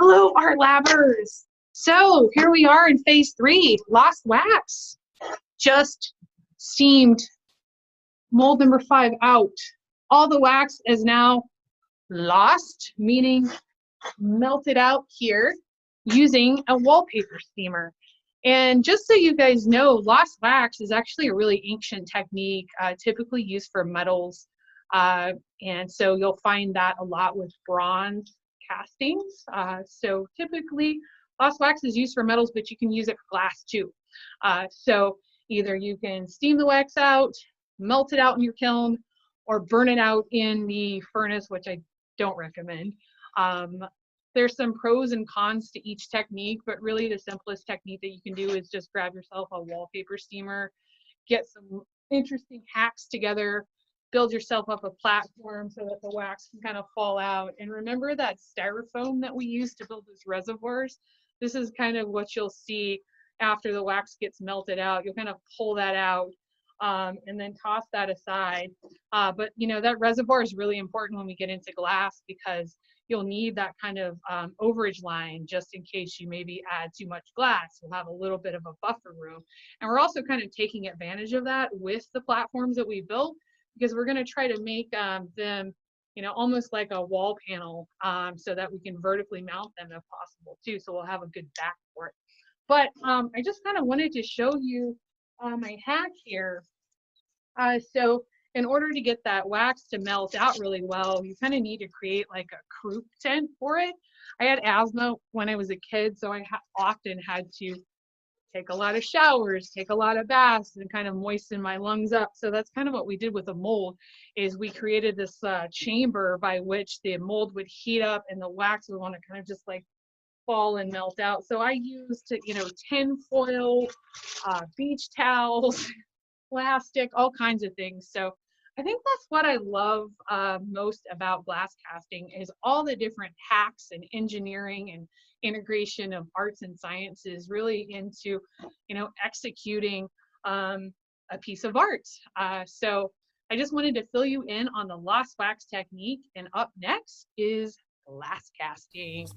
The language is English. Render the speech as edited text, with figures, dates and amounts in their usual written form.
Hello, art labbers. So here we are in phase 3, lost wax. Just steamed mold number 5 out. All the wax is now lost, meaning melted out here using a wallpaper steamer. And just so you guys know, lost wax is actually a really ancient technique, typically used for metals. And so you'll find that a lot with bronze castings. So typically lost wax is used for metals, but you can use it for glass too. So either you can steam the wax out, melt it out in your kiln, or burn it out in the furnace, which I don't recommend. There's some pros and cons to each technique, but really the simplest technique that you can do is just grab yourself a wallpaper steamer, get some interesting hacks together, build yourself up a platform so that the wax can kind of fall out. And remember that styrofoam that we used to build those reservoirs? This is kind of what you'll see after the wax gets melted out. You'll kind of pull that out and then toss that aside. But you know, that reservoir is really important when we get into glass because you'll need that kind of overage line just in case you maybe add too much glass. You'll have a little bit of a buffer room. And we're also kind of taking advantage of that with the platforms that we built, because we're going to try to make them, you know, almost like a wall panel so that we can vertically mount them if possible too. So we'll have a good back for it. But I just kind of wanted to show you my hack here. So in order to get that wax to melt out really well, you kind of need to create like a croup tent for it. I had asthma when I was a kid, so I often had to take a lot of showers, take a lot of baths, and kind of moisten my lungs up. So that's kind of what we did with the mold, is we created this chamber by which the mold would heat up and the wax would want to kind of just like fall and melt out. So I used, you know, tin foil, beach towels, plastic, all kinds of things. So I think that's what I love most about glass casting, is all the different hacks and engineering and integration of arts and sciences really into, you know, executing a piece of art. So I just wanted to fill you in on the lost wax technique, and up next is glass casting.